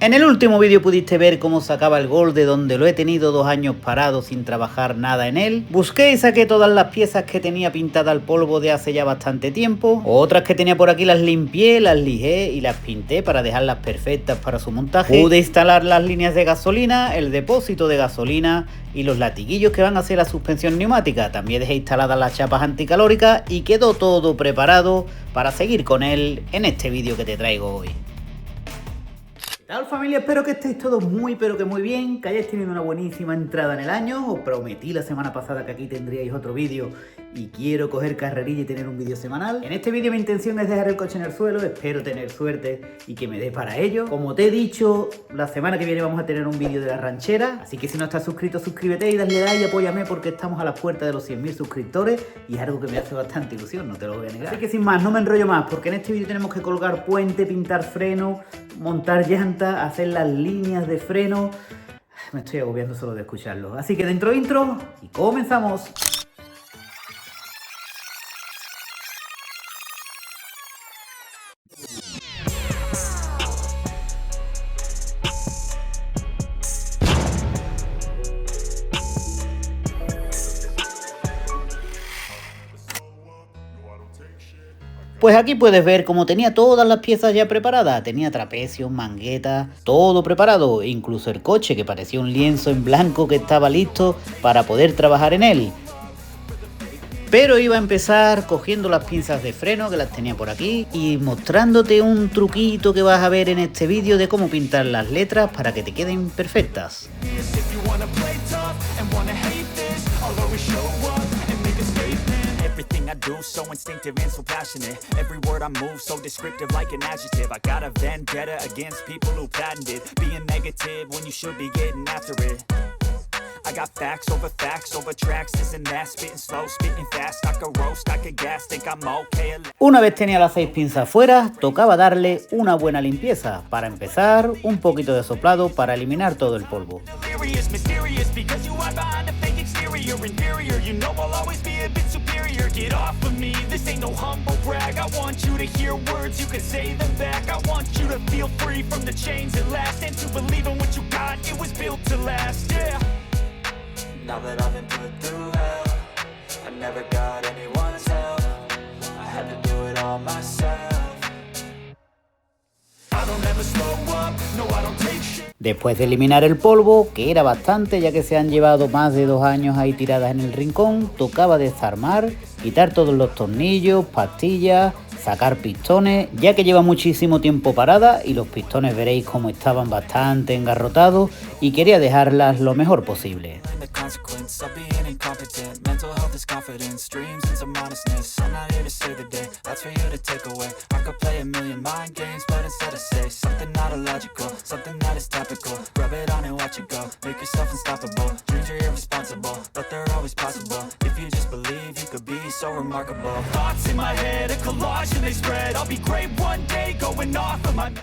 En el último vídeo pudiste ver cómo sacaba el gol de donde lo he tenido 2 años parado sin trabajar nada en él. Busqué y saqué todas las piezas que tenía pintada al polvo de hace ya bastante tiempo. Otras que tenía por aquí las limpié, las lijé y las pinté para dejarlas perfectas para su montaje. Pude instalar las líneas de gasolina, el depósito de gasolina y los latiguillos que van a hacer la suspensión neumática. También dejé instaladas las chapas anticalóricas y quedó todo preparado para seguir con él en este vídeo que te traigo hoy. Hola familia, espero que estéis todos muy pero que muy bien, que hayáis tenido una buenísima entrada en el año. Os prometí la semana pasada que aquí tendríais otro vídeo y quiero coger carrerilla y tener un vídeo semanal. En este vídeo mi intención es dejar el coche en el suelo, espero tener suerte y que me dé para ello. Como te he dicho, la semana que viene vamos a tener un vídeo de la ranchera, así que si no estás suscrito, suscríbete y dale like y apóyame porque estamos a las puertas de los 100.000 suscriptores y es algo que me hace bastante ilusión, no te lo voy a negar. Así que sin más, no me enrollo más porque en este vídeo tenemos que colgar puente, pintar freno, montar llantas, hacer las líneas de freno. Me estoy agobiando solo de escucharlo. Así que dentro intro y comenzamos. Pues aquí puedes ver cómo tenía todas las piezas ya preparadas, tenía trapecios, manguetas, todo preparado, incluso el coche que parecía un lienzo en blanco que estaba listo para poder trabajar en él. Pero iba a empezar cogiendo las pinzas de freno que las tenía por aquí y mostrándote un truquito que vas a ver en este vídeo de cómo pintar las letras para que te queden perfectas. Everything I do so instinctive and so passionate. Every word I move so descriptive like an adjective. I got a vendetta against people who patented being negative when you should be getting after it. I got facts over tracks, this and that, spitting slow, spitting fast, I could roast, I could gas, think I'm okay. Una vez tenía las 6 pinzas fuera, tocaba darle una buena limpieza. Para empezar, un poquito de soplado para eliminar todo el polvo. Get off of me, this ain't no humble brag. I want you to hear words, you can say them back. I want you to feel free from the chains that last, and to believe in what you got, it was built to last, yeah. Now that I've been put through hell, I never got anyone's help. I had to do it all myself. I don't ever slow up, no I don't take shit. Después de eliminar el polvo, que era bastante ya que se han llevado más de 2 años ahí tiradas en el rincón, tocaba desarmar, quitar todos los tornillos, pastillas, sacar pistones, ya que lleva muchísimo tiempo parada y los pistones veréis como estaban bastante engarrotados y quería dejarlas lo mejor posible.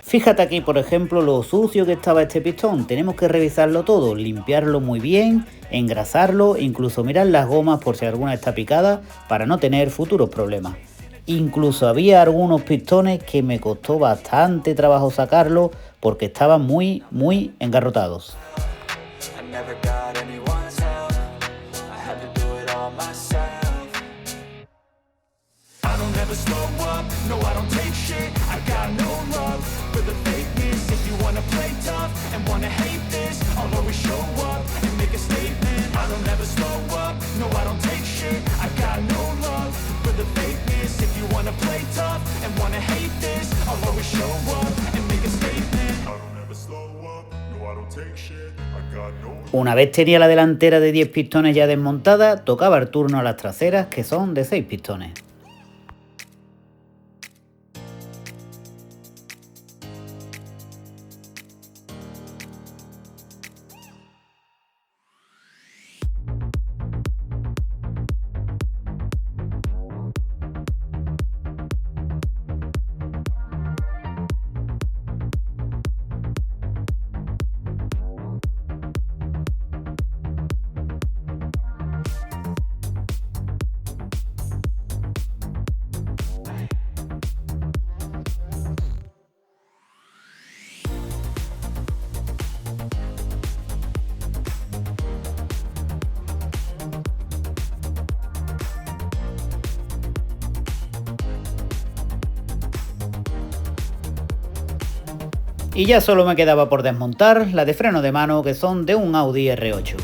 Fíjate aquí, por ejemplo, lo sucio que estaba este pistón. Tenemos que revisarlo todo, limpiarlo muy bien, engrasarlo, incluso mirar las gomas por si alguna está picada para no tener futuros problemas. Incluso había algunos pistones que me costó bastante trabajo sacarlo porque estaban muy engarrotados. Una vez tenía la delantera de 10 pistones ya desmontada, tocaba el turno a las traseras, que son de 6 pistones. Y ya solo me quedaba por desmontar la de freno de mano, que son de un Audi R8.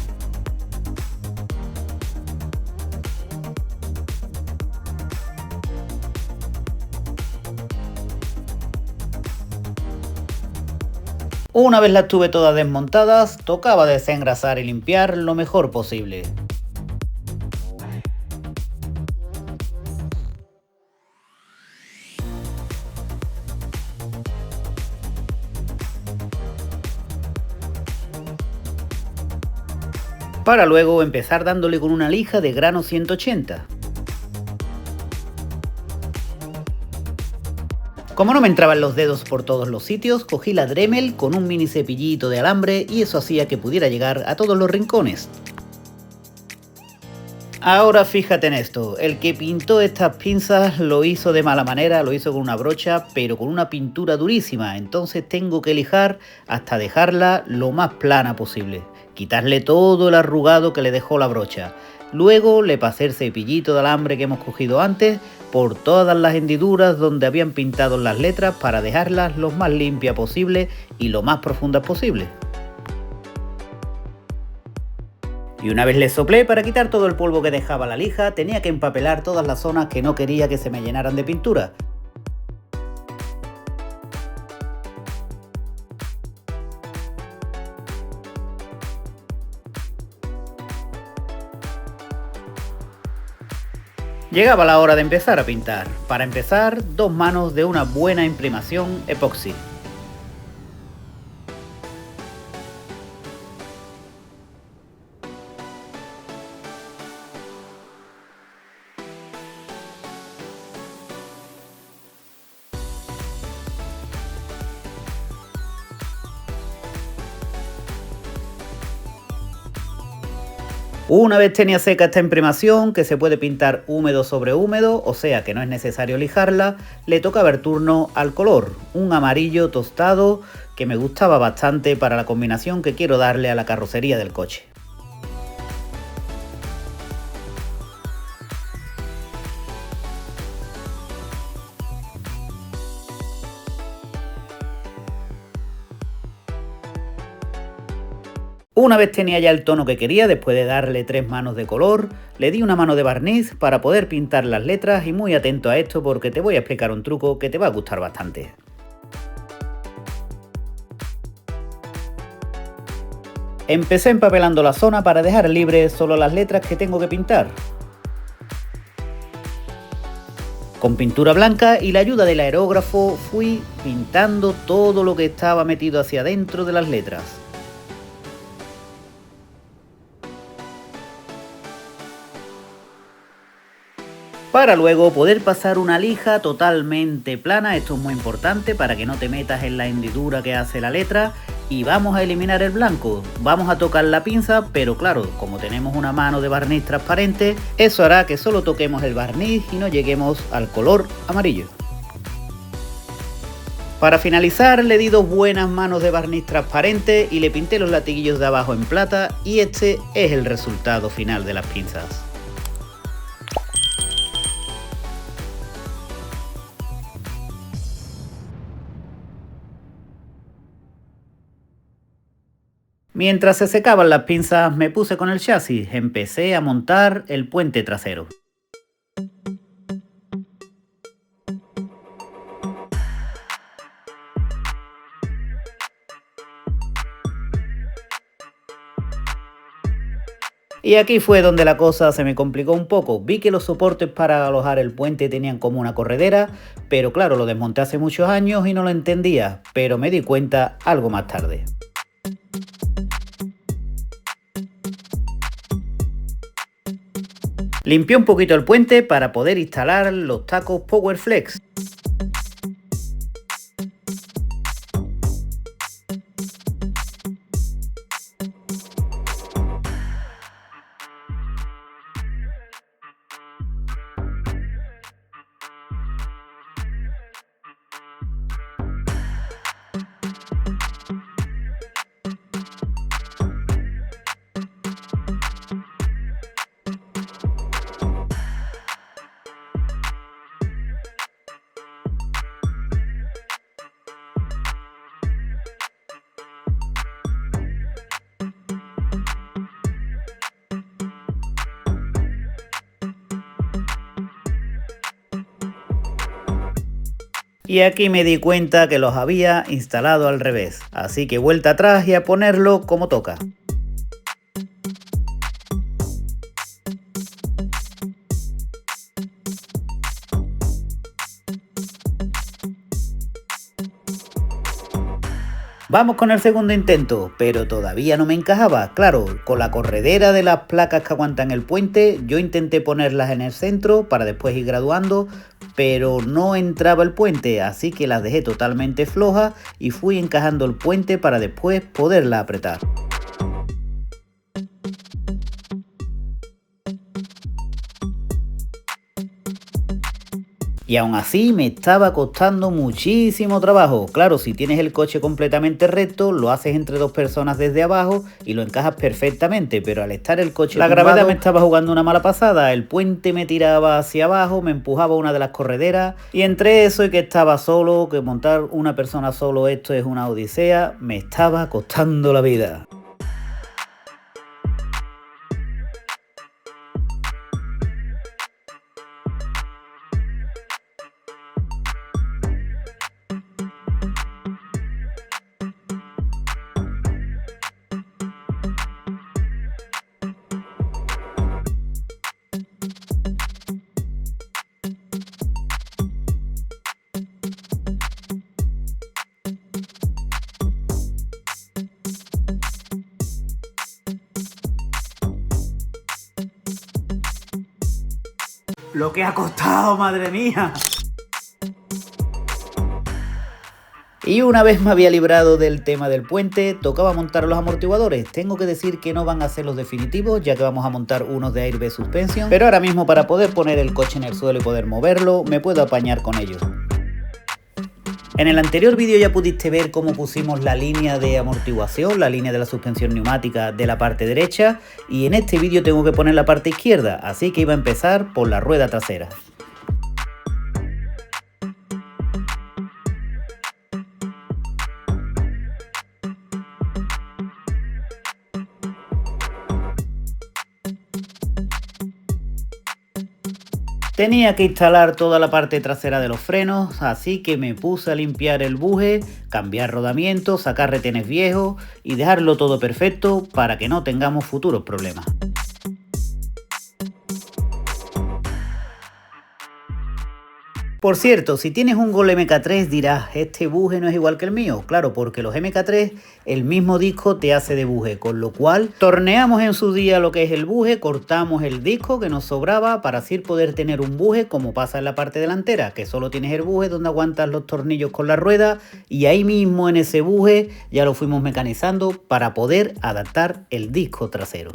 Una vez las tuve todas desmontadas, tocaba desengrasar y limpiar lo mejor posible. Para luego empezar dándole con una lija de grano 180. Como no me entraban los dedos por todos los sitios, cogí la Dremel con un mini cepillito de alambre y eso hacía que pudiera llegar a todos los rincones. Ahora fíjate en esto, el que pintó estas pinzas lo hizo de mala manera, lo hizo con una brocha, pero con una pintura durísima, entonces tengo que lijar hasta dejarla lo más plana posible, quitarle todo el arrugado que le dejó la brocha. Luego le pasé el cepillito de alambre que hemos cogido antes por todas las hendiduras donde habían pintado las letras para dejarlas lo más limpias posible y lo más profundas posible. Y una vez le soplé para quitar todo el polvo que dejaba la lija, tenía que empapelar todas las zonas que no quería que se me llenaran de pintura. Llegaba la hora de empezar a pintar. Para empezar, 2 manos de una buena imprimación epoxi. Una vez tenía seca esta imprimación, que se puede pintar húmedo sobre húmedo, o sea que no es necesario lijarla, le tocaba el turno al color, un amarillo tostado que me gustaba bastante para la combinación que quiero darle a la carrocería del coche. Una vez tenía ya el tono que quería, después de darle 3 manos de color, le di una mano de barniz para poder pintar las letras y muy atento a esto porque te voy a explicar un truco que te va a gustar bastante. Empecé empapelando la zona para dejar libre solo las letras que tengo que pintar. Con pintura blanca y la ayuda del aerógrafo fui pintando todo lo que estaba metido hacia adentro de las letras. Para luego poder pasar una lija totalmente plana, esto es muy importante para que no te metas en la hendidura que hace la letra, y vamos a eliminar el blanco. Vamos a tocar la pinza, pero claro, como tenemos una mano de barniz transparente, eso hará que solo toquemos el barniz y no lleguemos al color amarillo. Para finalizar le di 2 buenas manos de barniz transparente y le pinté los latiguillos de abajo en plata y este es el resultado final de las pinzas. Mientras se secaban las pinzas me puse con el chasis, empecé a montar el puente trasero. Y aquí fue donde la cosa se me complicó un poco. Vi que los soportes para alojar el puente tenían como una corredera, pero claro, lo desmonté hace muchos años y no lo entendía, pero me di cuenta algo más tarde. Limpié un poquito el puente para poder instalar los tacos Powerflex. Y aquí me di cuenta que los había instalado al revés, así que vuelta atrás y a ponerlo como toca. Vamos con el segundo intento, pero todavía no me encajaba. Claro, con la corredera de las placas que aguantan el puente, yo intenté ponerlas en el centro para después ir graduando, pero no entraba el puente, así que las dejé totalmente flojas y fui encajando el puente para después poderla apretar. Y aún así me estaba costando muchísimo trabajo. Claro, si tienes el coche completamente recto, lo haces entre dos personas desde abajo y lo encajas perfectamente, pero al estar el coche tumbado, gravedad me estaba jugando una mala pasada. El puente me tiraba hacia abajo, me empujaba una de las correderas y entre eso y que estaba solo, que montar una persona solo esto es una odisea, me estaba costando la vida. Lo que ha costado, madre mía. Y una vez me había librado del tema del puente, tocaba montar los amortiguadores. Tengo que decir que no van a ser los definitivos, ya que vamos a montar unos de Airbag Suspension. Pero ahora mismo para poder poner el coche en el suelo y poder moverlo, me puedo apañar con ellos. En el anterior vídeo ya pudiste ver cómo pusimos la línea de amortiguación, la línea de la suspensión neumática de la parte derecha, y en este vídeo tengo que poner la parte izquierda, así que iba a empezar por la rueda trasera. Tenía que instalar toda la parte trasera de los frenos, así que me puse a limpiar el buje, cambiar rodamientos, sacar retenes viejos y dejarlo todo perfecto para que no tengamos futuros problemas. Por cierto, si tienes un Gol MK3 dirás, este buje no es igual que el mío. Claro, porque los MK3, el mismo disco te hace de buje, con lo cual torneamos en su día lo que es el buje, cortamos el disco que nos sobraba para así poder tener un buje como pasa en la parte delantera, que solo tienes el buje donde aguantas los tornillos con la rueda y ahí mismo en ese buje ya lo fuimos mecanizando para poder adaptar el disco trasero.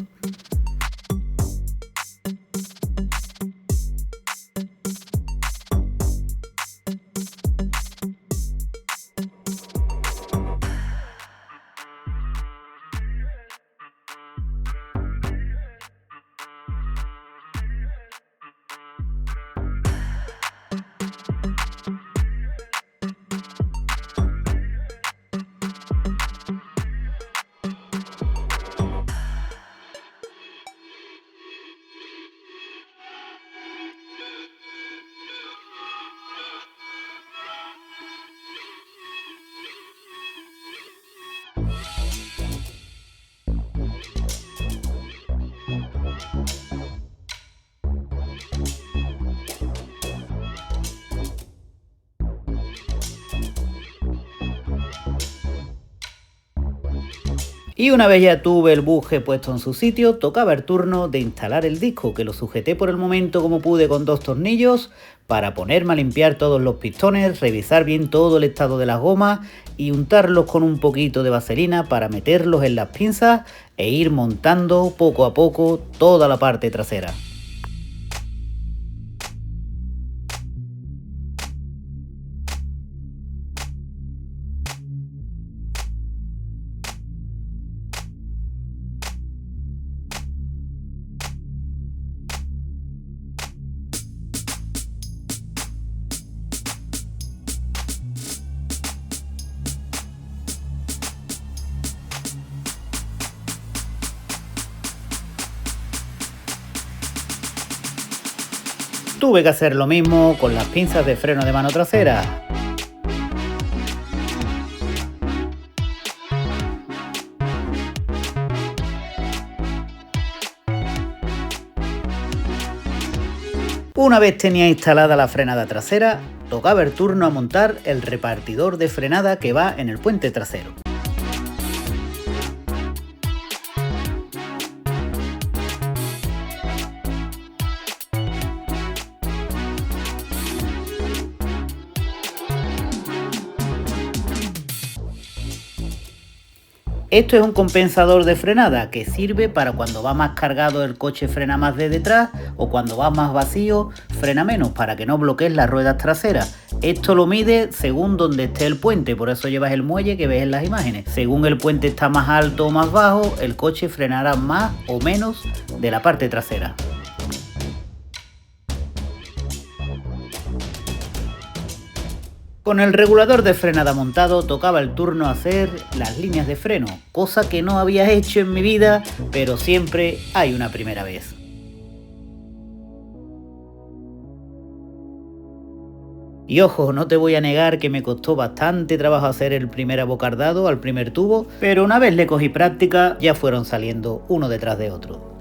Y una vez ya tuve el buje puesto en su sitio, tocaba el turno de instalar el disco, que lo sujeté por el momento como pude con 2 tornillos para ponerme a limpiar todos los pistones, revisar bien todo el estado de las gomas y untarlos con un poquito de vaselina para meterlos en las pinzas e ir montando poco a poco toda la parte trasera. Tuve que hacer lo mismo con las pinzas de freno de mano trasera. Una vez tenía instalada la frenada trasera, tocaba el turno a montar el repartidor de frenada que va en el puente trasero. Esto es un compensador de frenada que sirve para cuando va más cargado el coche frena más de detrás o cuando va más vacío frena menos para que no bloquees las ruedas traseras. Esto lo mide según donde esté el puente, por eso llevas el muelle que ves en las imágenes. Según el puente está más alto o más bajo, el coche frenará más o menos de la parte trasera. Con el regulador de frenada montado tocaba el turno hacer las líneas de freno, cosa que no había hecho en mi vida, pero siempre hay una primera vez. Y ojo, no te voy a negar que me costó bastante trabajo hacer el primer abocardado al primer tubo, pero una vez le cogí práctica ya fueron saliendo uno detrás de otro.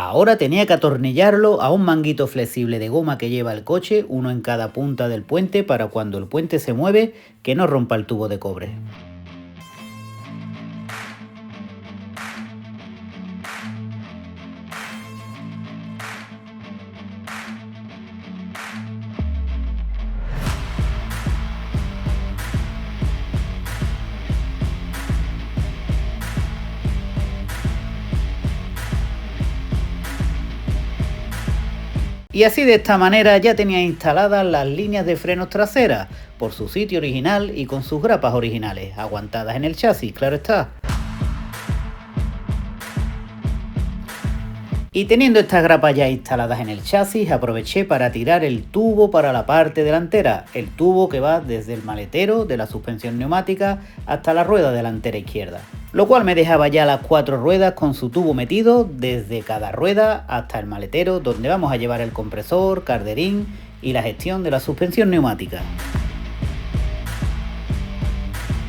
Ahora tenía que atornillarlo a un manguito flexible de goma que lleva el coche, uno en cada punta del puente para cuando el puente se mueve, que no rompa el tubo de cobre. Y así de esta manera ya tenía instaladas las líneas de frenos traseras por su sitio original y con sus grapas originales, aguantadas en el chasis, claro está. Y teniendo estas grapas ya instaladas en el chasis, aproveché para tirar el tubo para la parte delantera, el tubo que va desde el maletero de la suspensión neumática hasta la rueda delantera izquierda, lo cual me dejaba ya las 4 ruedas con su tubo metido desde cada rueda hasta el maletero donde vamos a llevar el compresor, carderín y la gestión de la suspensión neumática.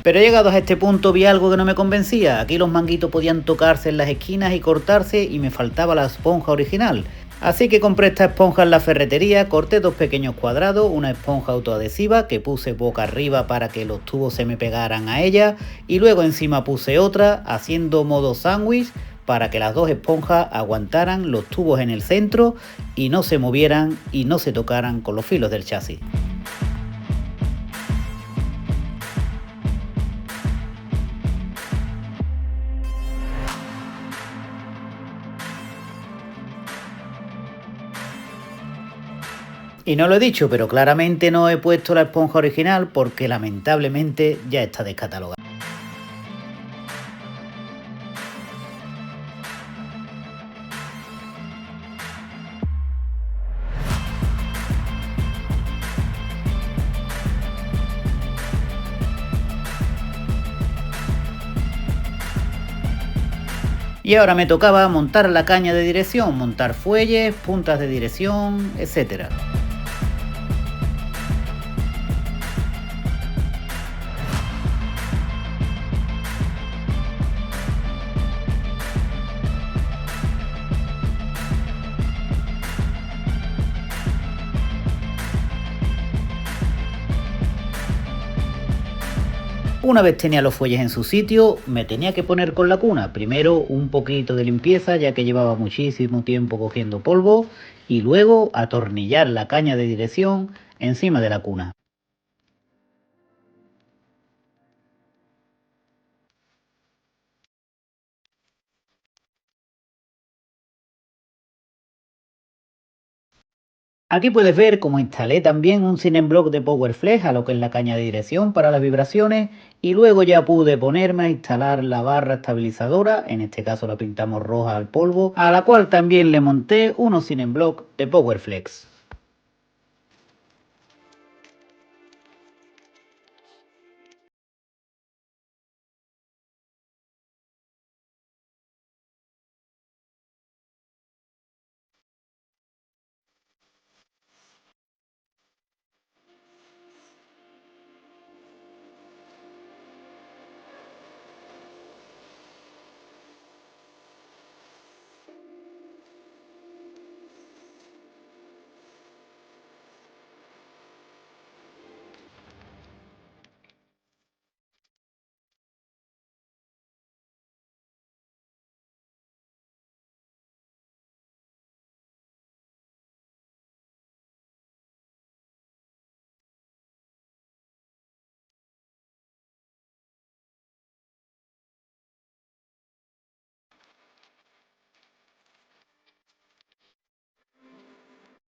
Pero llegados a este punto vi algo que no me convencía. Aquí los manguitos podían tocarse en las esquinas y cortarse y me faltaba la esponja original. Así que compré esta esponja en la ferretería, corté 2 pequeños cuadrados, una esponja autoadhesiva que puse boca arriba para que los tubos se me pegaran a ella y luego encima puse otra haciendo modo sándwich para que las 2 esponjas aguantaran los tubos en el centro y no se movieran y no se tocaran con los filos del chasis. Y no lo he dicho, pero claramente no he puesto la esponja original porque lamentablemente ya está descatalogada. Y ahora me tocaba montar la caña de dirección, montar fuelles, puntas de dirección, etc. Una vez tenía los fuelles en su sitio, me tenía que poner con la cuna. Primero un poquito de limpieza, ya que llevaba muchísimo tiempo cogiendo polvo, y luego atornillar la caña de dirección encima de la cuna. Aquí puedes ver cómo instalé también un Cineblock de Powerflex a lo que es la caña de dirección para las vibraciones y luego ya pude ponerme a instalar la barra estabilizadora, en este caso la pintamos roja al polvo, a la cual también le monté unos Cineblock de Powerflex.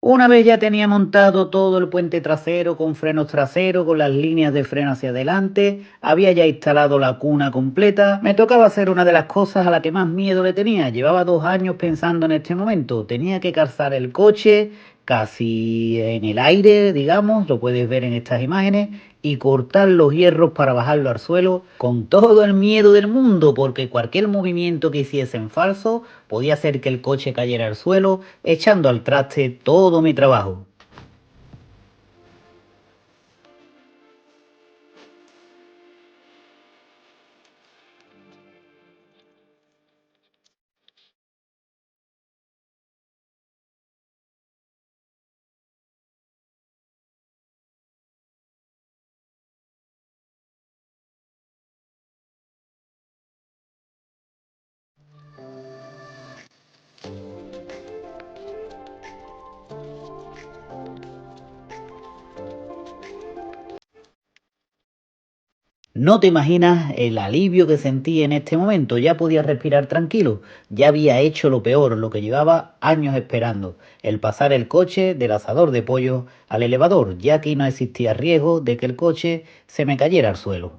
Una vez ya tenía montado todo el puente trasero con frenos traseros, con las líneas de freno hacia adelante, había ya instalado la cuna completa, me tocaba hacer una de las cosas a la que más miedo le tenía. Llevaba 2 años pensando en este momento. Tenía que calzar el coche casi en el aire, digamos, lo puedes ver en estas imágenes, y cortar los hierros para bajarlo al suelo con todo el miedo del mundo, porque cualquier movimiento que hiciese en falso podía hacer que el coche cayera al suelo, echando al traste todo mi trabajo. No te imaginas el alivio que sentí en este momento. Ya podía respirar tranquilo. Ya había hecho lo peor, lo que llevaba años esperando, el pasar el coche del asador de pollo al elevador, ya que no existía riesgo de que el coche se me cayera al suelo.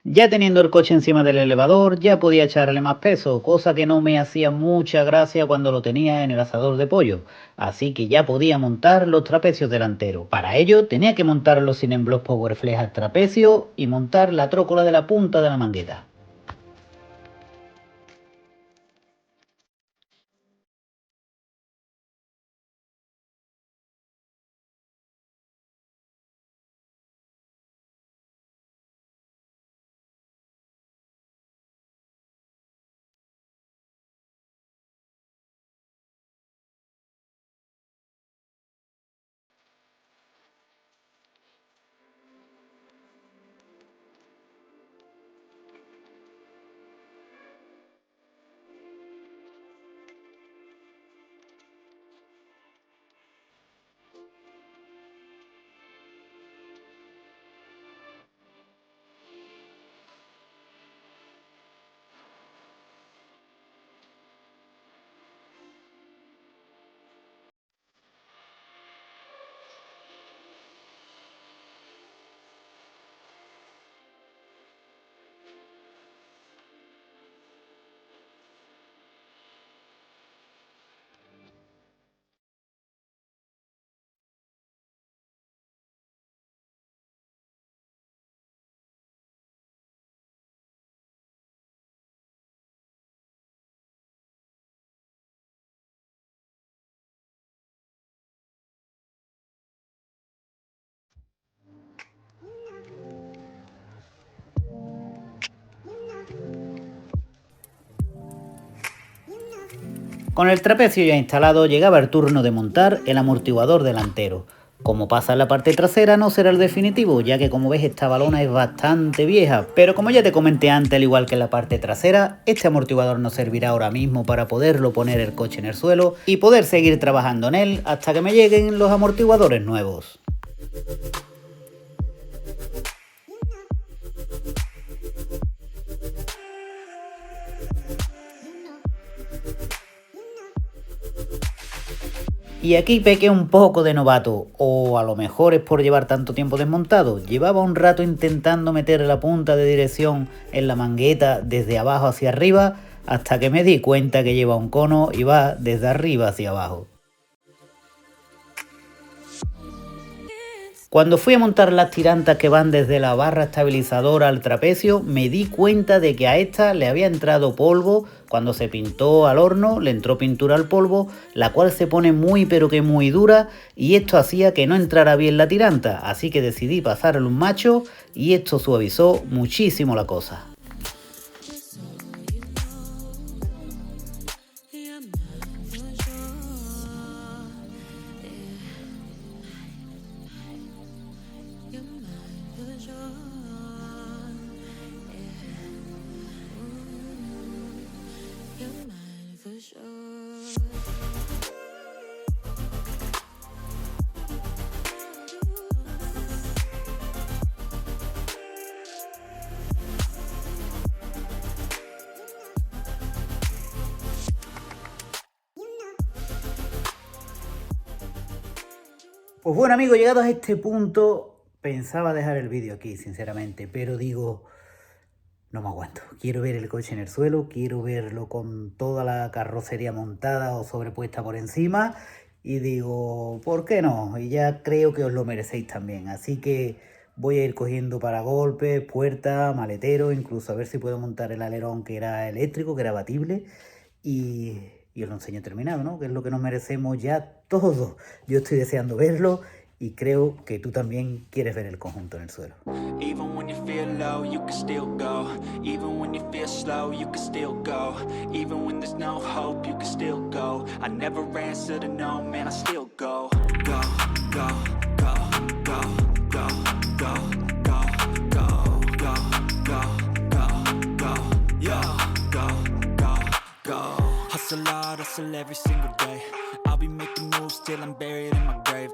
Ya teniendo el coche encima del elevador, ya podía echarle más peso, cosa que no me hacía mucha gracia cuando lo tenía en el asador de pollo. Así que ya podía montar los trapecios delanteros. Para ello tenía que montar los Cinemblock Powerflex al trapecio y montar la trócola de la punta de la mangueta. Con el trapecio ya instalado, llegaba el turno de montar el amortiguador delantero. Como pasa en la parte trasera, no será el definitivo, ya que como ves esta balona es bastante vieja, pero como ya te comenté antes, al igual que en la parte trasera, este amortiguador nos servirá ahora mismo para poderlo poner el coche en el suelo y poder seguir trabajando en él hasta que me lleguen los amortiguadores nuevos. Y aquí pequé un poco de novato, o a lo mejor es por llevar tanto tiempo desmontado. Llevaba un rato intentando meter la punta de dirección en la mangueta desde abajo hacia arriba, hasta que me di cuenta que lleva un cono y va desde arriba hacia abajo. Cuando fui a montar las tirantas que van desde la barra estabilizadora al trapecio, me di cuenta de que a esta le había entrado polvo. Cuando se pintó al horno, le entró pintura al polvo, la cual se pone muy pero que muy dura, y esto hacía que no entrara bien la tiranta, así que decidí pasarle un macho y esto suavizó muchísimo la cosa. Pues bueno amigos, llegados a este punto, pensaba dejar el vídeo aquí, sinceramente, pero digo, no me aguanto. Quiero ver el coche en el suelo, quiero verlo con toda la carrocería montada o sobrepuesta por encima, y digo, ¿por qué no? Y ya creo que os lo merecéis también, así que voy a ir cogiendo paragolpes, puerta, maletero, incluso a ver si puedo montar el alerón que era eléctrico, que era abatible, y os lo enseño terminado, ¿no? Que es lo que nos merecemos ya todos. Yo estoy deseando verlo y creo que tú también quieres ver el conjunto en el suelo. Even when you feel low, you can still go. Even when you feel slow, you can still go. Even when there's no hope, you can still go. I never answer to no, man, I still go. Go, go, go, go, go, go, go, go, go, go, go, go, yeah, go, go, go. Hustle hard, hustle every single day. I'll be making moves till I'm buried in my grave.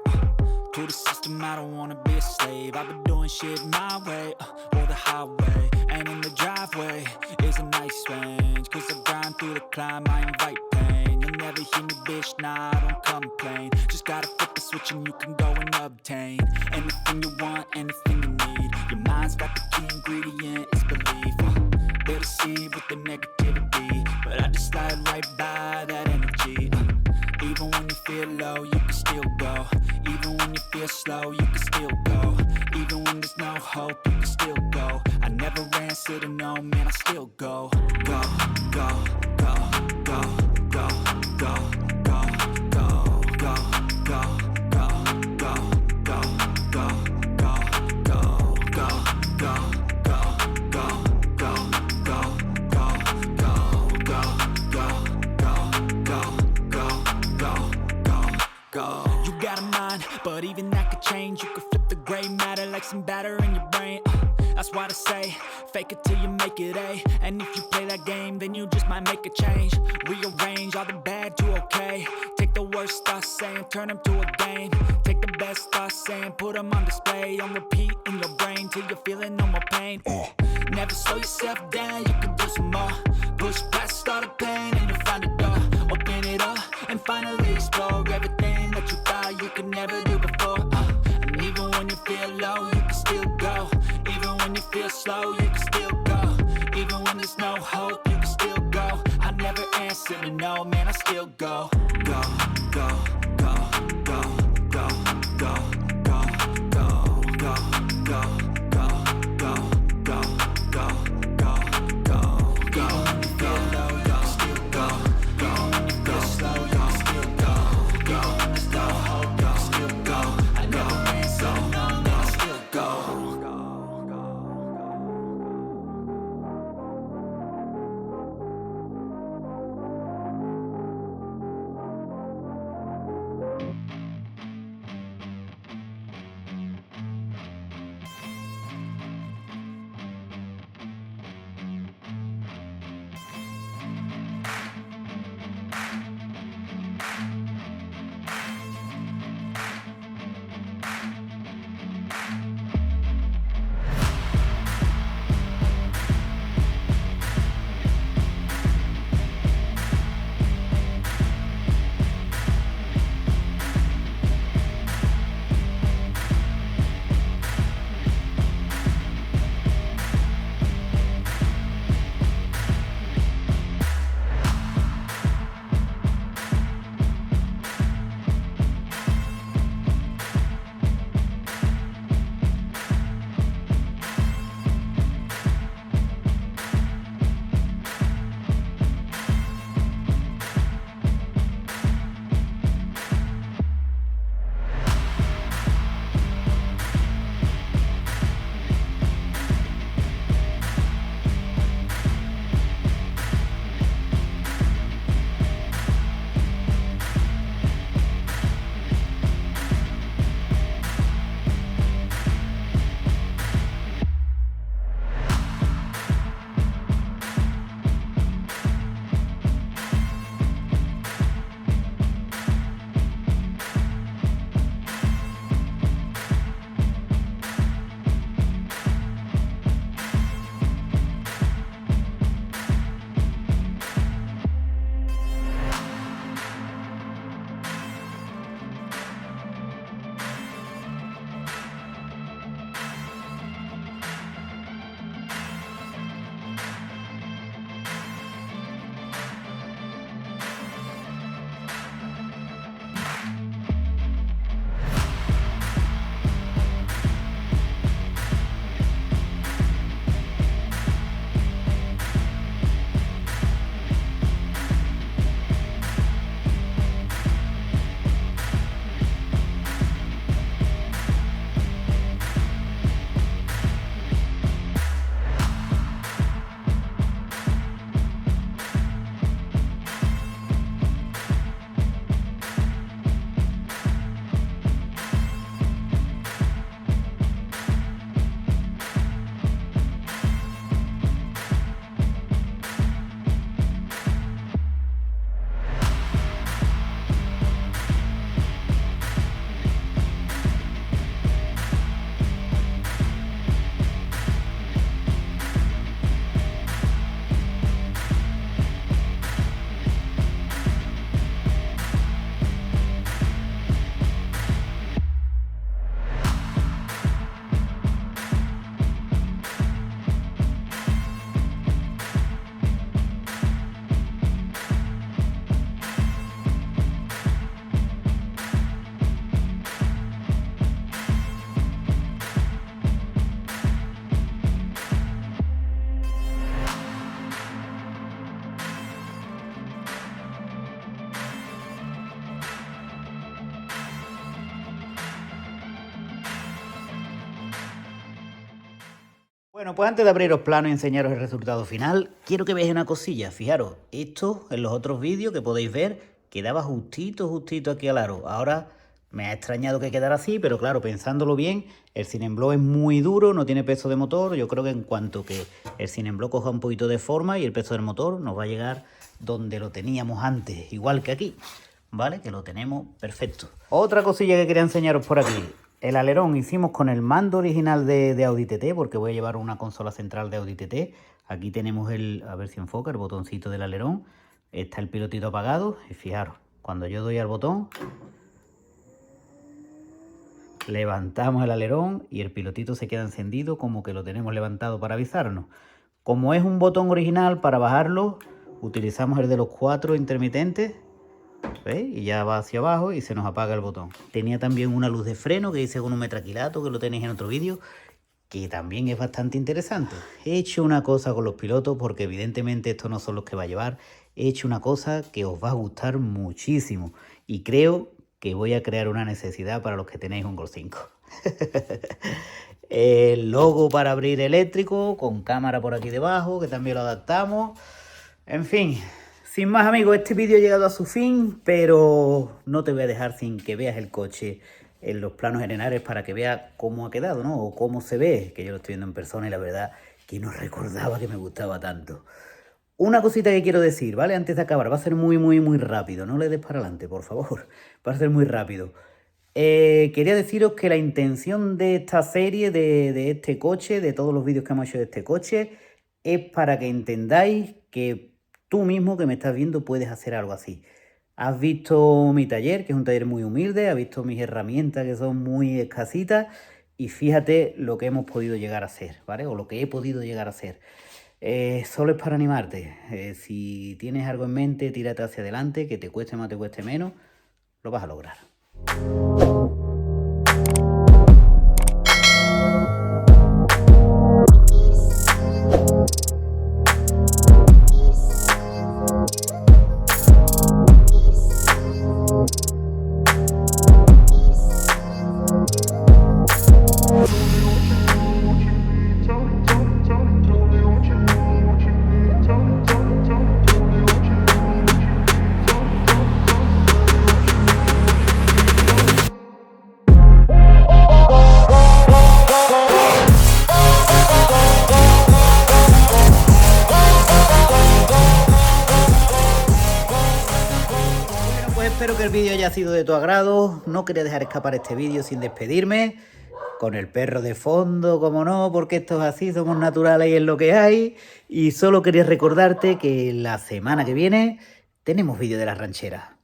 To the system, I don't wanna be a slave. I've been doing shit my way, or the highway. And in the driveway is a nice range. Cause I grind through the climb, I invite pain. You'll never hear me, bitch, nah, I don't complain. Just gotta flip the switch and you can go and obtain anything you want, anything you need. Your mind's got the key ingredient, it's belief. They'll deceive with the negativity, but I just slide right by that energy. Even when you feel low, you can still go. Even when you feel slow, you can still go. Even when there's no hope, you can still go. I never answer to no, man, I still go. Go, go, go, go, go, go, go, go, go, go, go, go, go, go, go, go, go, go. You got a mind, but even that could change. You could flip the gray matter like some batter in your brain. That's why I say, fake it till you make it A. And if you play that game, then you just might make a change. Rearrange all the bad to okay. Take the worst thoughts saying, turn them to a game. Take the best thoughts saying, put them on display. On repeat in your brain till you're feeling no more pain. Never slow yourself down, you can do some more. Push past all the pain and you'll find a door. Open it up and finally explore everything that you thought you could never do before. And even when you feel low, you can still go. Even when you feel slow, you can still go. Even when there's no hope, you can still go. I never answer to no, man, I still go. Go, go, go, go, go, go, go, go, go, go, go, go, go, go, go, go, go. Even when you feel low, you can still go. Even when you feel slow, you can still go. Even when there's no hope, you can still go. I never answer to no, man, I still go. Bueno, pues antes de abrir los planos y enseñaros el resultado final, quiero que veáis una cosilla. Fijaros, esto en los otros vídeos que podéis ver quedaba justito aquí al aro. Ahora me ha extrañado que quedara así, pero claro, pensándolo bien, el Cinemblock es muy duro, no tiene peso de motor. Yo creo que en cuanto que el Cinemblock coja un poquito de forma y el peso del motor, nos va a llegar donde lo teníamos antes, igual que aquí, ¿vale? Que lo tenemos perfecto. Otra cosilla que quería enseñaros por aquí. El alerón hicimos con el mando original de Audi TT, porque voy a llevar una consola central de Audi TT. Aquí tenemos a ver si enfoca, el botoncito del alerón. Está el pilotito apagado y fijaros, cuando yo doy al botón, levantamos el alerón y el pilotito se queda encendido como que lo tenemos levantado para avisarnos. Como es un botón original, para bajarlo utilizamos el de los 4 intermitentes. ¿Veis? Y ya va hacia abajo y se nos apaga el botón. Tenía también una luz de freno que hice con un metraquilato, que lo tenéis en otro vídeo, que también es bastante interesante. He hecho una cosa con los pilotos, porque evidentemente estos no son los que va a llevar. He hecho una cosa que os va a gustar muchísimo y creo que voy a crear una necesidad para los que tenéis un Golf 5. El logo para abrir eléctrico, con cámara por aquí debajo, que también lo adaptamos. En fin, sin más amigos, este vídeo ha llegado a su fin, pero no te voy a dejar sin que veas el coche en los planos generales para que veas cómo ha quedado, ¿no? O cómo se ve, que yo lo estoy viendo en persona y la verdad que no recordaba que me gustaba tanto. Una cosita que quiero decir, ¿vale? Antes de acabar, va a ser muy rápido, no le des para adelante, por favor, va a ser muy rápido. Quería deciros que la intención de esta serie, de este coche, de todos los vídeos que hemos hecho de este coche, es para que entendáis que tú mismo que me estás viendo puedes hacer algo así. Has visto mi taller, que es un taller muy humilde, has visto mis herramientas que son muy escasitas y fíjate lo que hemos podido llegar a hacer, ¿vale? O lo que he podido llegar a hacer. Solo es para animarte. Si tienes algo en mente, tírate hacia adelante, que te cueste más, te cueste menos, lo vas a lograr. Espero que el vídeo haya sido de tu agrado. No quería dejar escapar este vídeo sin despedirme. Con el perro de fondo, como no, porque esto es así, somos naturales y es lo que hay. Y solo quería recordarte que la semana que viene tenemos vídeo de la ranchera.